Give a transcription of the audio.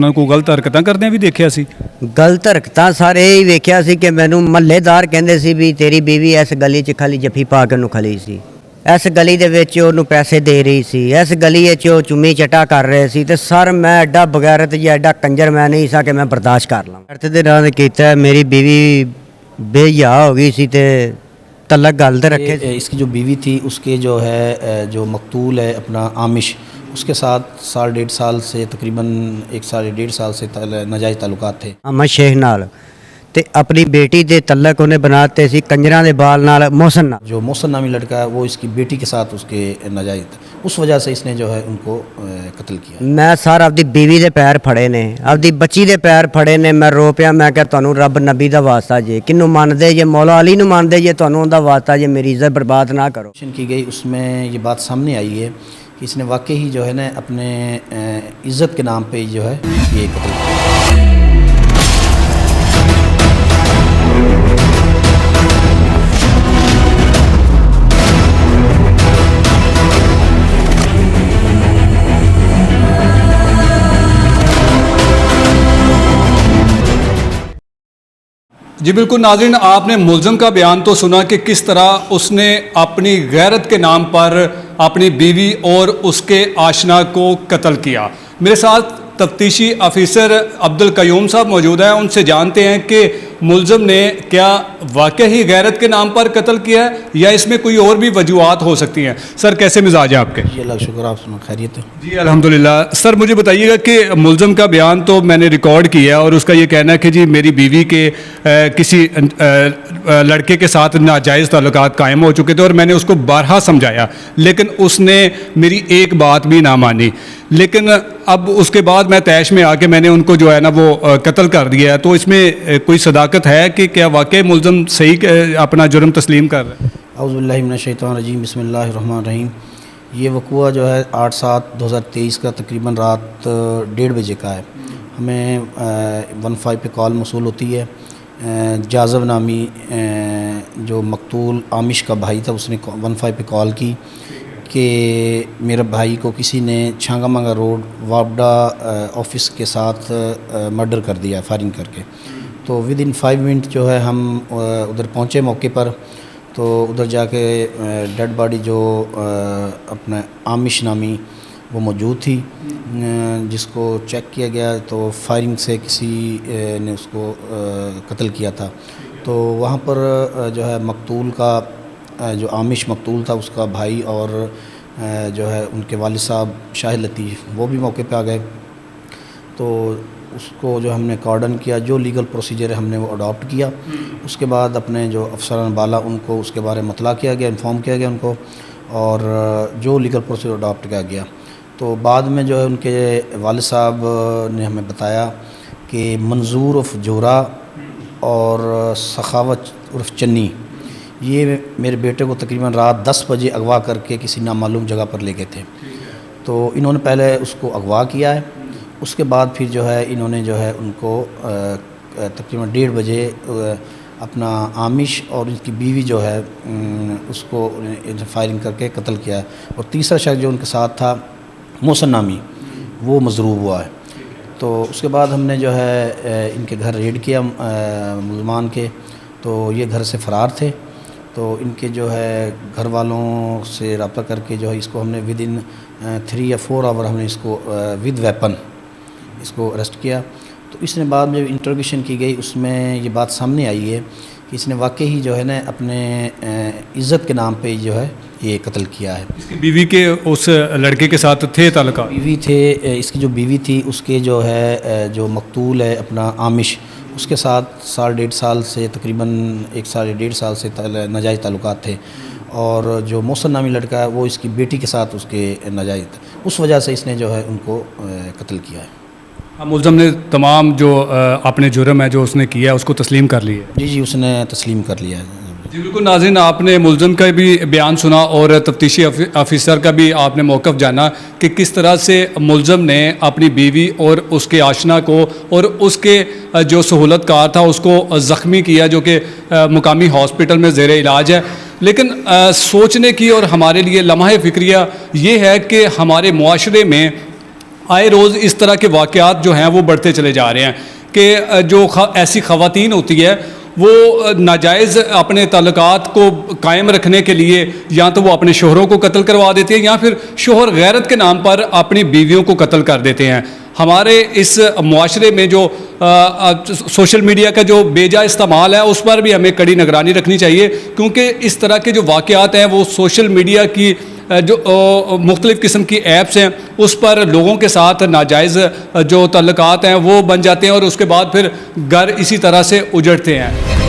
ਉਹਨਾਂ ਕੋਈ ਗਲਤ ਹਰਕਤਾਂ ਕਰਦਿਆਂ ਵੀ ਦੇਖਿਆ ਸੀ। ਗਲਤ ਹਰਕਤਾਂ ਸਾਰੇ ਹੀ ਵੇਖਿਆ ਸੀ ਕਿ ਮੈਨੂੰ ਮਹੱਲੇਦਾਰ ਕਹਿੰਦੇ ਸੀ ਵੀ ਤੇਰੀ ਬੀਵੀ ਇਸ ਗਲੀ 'ਚ ਖਾਲੀ ਜੱਫੀ ਪਾ ਕੇ ਉਹਨੂੰ ਖਲੀ ਸੀ, ਇਸ ਗਲੀ ਦੇ ਵਿੱਚ ਉਹਨੂੰ ਪੈਸੇ ਦੇ ਰਹੀ ਸੀ, ਇਸ ਗਲੀ ਵਿੱਚ ਉਹ ਚੁੰਮੀ ਚਟਾ ਕਰ ਰਹੇ ਸੀ। ਤੇ ਸਰ ਮੈਂ ਐਡਾ ਬਗੈਰਤ ਜਾਂ ਐਡਾ ਕੰਜਰ ਮੈਂ ਨਹੀਂ ਸਾ ਕਿ ਮੈਂ ਬਰਦਾਸ਼ਤ ਕਰ ਲਵਾਂ। ਅਰਥ ਦੇ ਨਾਲ ਕੀਤਾ ਮੇਰੀ ਬੀਵੀ ਬੇਹਯਾ हो गई सी ते तलक गल ते रखे। इसकी जो बीवी थी उसके जो है जो मकतूल है अपना आमिश, उसके साथ 1.5 साल से तकरीबन 1.5 साल से नाजायज़ ताल्लुकात थे। अहमद शेख नाल ते अपनी बेटी दे तलक उन्हें बनाते सी कंजरां दे बाल नाल मोहसन नाल। जो मोहसन नामी लड़का है वो इसकी बेटी के साथ उसके नाजायज़, उस वजह से इसने जो है उनको कत्ल किया। मैं सर अपनी बीवी दे पैर फड़े ने, अपनी बच्ची दे पैर फड़े ने। मैं रो पिया, मैं क्या तुहानू रब नबी दा वास्ता जे किन्नू मानदे जे, मौला अली नू मानदे जे, तुहानू उनदा वास्ता जे मेरी इज्जत बर्बाद ना करो। की गई उसमें ये बात सामने आई है कि इसने वाकई ही जो है ना अपने इज़्ज़त के नाम पे जो है ये कत्ल किया। जी बिल्कुल नाज़रीन, आपने मुलज़म का बयान तो सुना कि किस तरह उसने अपनी गैरत के नाम पर अपनी बीवी और उसके आशना को कत्ल किया। मेरे साथ तफ्तीशी अफीसर अब्दुल कयूम साहब मौजूद हैं, उनसे जानते हैं कि मुलज़म ने क्या वाकई ही गैरत के नाम पर कत्ल किया है या इसमें कोई और भी वजूहात हो सकती हैं। सर कैसे मिजाज है आपके? जी अल्लाह का शुक्र, आप सुना खैरियत है? जी अल्हम्दुलिल्लाह। सर मुझे बताइएगा कि मुलज़म का बयान तो मैंने रिकॉर्ड किया और उसका ये कहना है कि जी मेरी बीवी के किसी लड़के के साथ नाजायज़ ताल्लुकात कायम हो चुके थे और मैंने उसको बारहा समझाया लेकिन उसने मेरी एक बात भी ना मानी। लेकिन अब उसके बाद मैं तैश में आके मैंने उनको जो है ना वो कत्ल कर दिया है। तो इसमें कोई सदाकत है कि क्या वाकई मुलज़म सही अपना जुर्म तस्लीम कर रहा है? औज़ु बिल्लाहि मिनश शैतानिर रजीम, बिस्मिल्लाहिर रहमानिर रहीम। ये वक़ुआ जो है 8/7/2023 का तकरीबन रात 1:30 बजे का है। हमें 15 पे कॉल मौसूल होती है। जाज़ब नामी जो मकतूल आमिश का भाई था उसने 15 पे कॉल की कि मेरे भाई को किसी ने छांगा मांगा रोड वापडा ऑफिस के साथ मर्डर कर दिया फायरिंग करके। तो विद इन 5 मिनट जो है हम उधर पहुँचे मौके पर। तो उधर जाके डेड बॉडी जो अपना आमिश नामी वो मौजूद थी, जिसको चेक किया गया तो फायरिंग से किसी ने उसको कत्ल किया था। तो वहाँ पर जो है मकतूल का जो आमिश मकतूल था उसका भाई और जो है उनके वालिद साहब शाहिद लतीफ़ वो भी मौके पे आ गए। तो उसको जो हमने कॉर्डन किया, जो लीगल प्रोसीजर है हमने वो अडॉप्ट किया। उसके बाद अपने जो अफसरान बाला उनको उसके बारे में मतला किया गया, इन्फॉर्म किया गया उनको, और जो लीगल प्रोसीजर अडॉप्ट किया गया। तो बाद में जो है उनके वालिद साहब ने हमें बताया कि मंजूर उर्फ जोरा और सखावत उर्फ चन्नी ये मेरे बेटे को तकरीबन रात 10 बजे अगवा करके किसी नामालूम जगह पर ले गए थे। तो इन्होंने पहले उसको अगवा किया है, उसके बाद फिर जो है इन्होंने जो है उनको तकरीबन 1:30 बजे अपना आमिश और उसकी बीवी जो है उसको फायरिंग करके कत्ल किया है। और तीसरा शख्स जो उनके साथ था मोहसन नामी वो मजरूब हुआ है। तो उसके बाद हमने जो है इनके घर रेड किया मुलमान के, तो ये घर से फ़रार थे। तो इनके जो है घर वालों से रब्ता करके जो है इसको हमने विद इन 3 या 4 आवर हमने इसको विद वेपन इसको अरेस्ट किया। तो इसने बाद में इंट्रोगेशन की गई उसमें ये बात सामने आई है कि इसने वाकई ही जो है ना अपने इज़्ज़त के नाम पे जो है ये कत्ल किया है। इसकी बीवी के उस लड़के के साथ थे ताल्लुकात? बीवी थे, इसकी जो बीवी थी उसके जो है जो मकतूल है अपना आमिश उसके साथ 1.5 साल से तकरीबन 1.5 साल से नाजायज़ ताल्लुकात थे। और जो मोहसन नामी लड़का है वो इसकी बेटी के साथ उसके नाजायज़, उस वजह से इसने जो है उनको कत्ल किया है। मुलज़म ने तमाम जो अपने जुर्म है जो उसने किया है उसको तस्लीम कर लिया है? जी जी उसने तस्लीम कर लिया है। जी बिल्कुल नाज़रीन, आपने मुलज़म का भी बयान सुना और तफ्तीशी अफसर का भी आपने मौक़िफ़ जाना कि किस तरह से मुलज़म ने अपनी बीवी और उसके आशना को और उसके जो सहूलतकार था उसको ज़ख्मी किया, जो कि मुकामी हॉस्पिटल में ज़ेर इलाज है। लेकिन सोचने की और हमारे लिए लम्हा फ़िक्रिया ये है कि हमारे मुआशरे में آئے روज़ इस तरह के वाक़यात जो हैं वो बढ़ते चले जा रहे हैं कि जो ऐसी ख़वातीन होती है वो नाजायज़ अपने ताल्लुकात को कायम रखने के लिए या तो वो अपने शोहरों को कत्ल करवा देते हैं या फिर शोहर गैरत के नाम पर अपनी बीवियों को कत्ल कर देते हैं। हमारे इस मुआशरे में जो सोशल मीडिया का जो बेजा इस्तेमाल है उस पर भी हमें कड़ी निगरानी रखनी चाहिए, क्योंकि इस तरह के जो वाक़यात हैं वो सोशल मीडिया की जो मुख्तलिफ़ किस्म की ऐप्स हैं उस पर लोगों के साथ नाजायज़ जो ताल्लुकात हैं वो बन जाते हैं और उसके बाद फिर घर इसी तरह से उजड़ते हैं।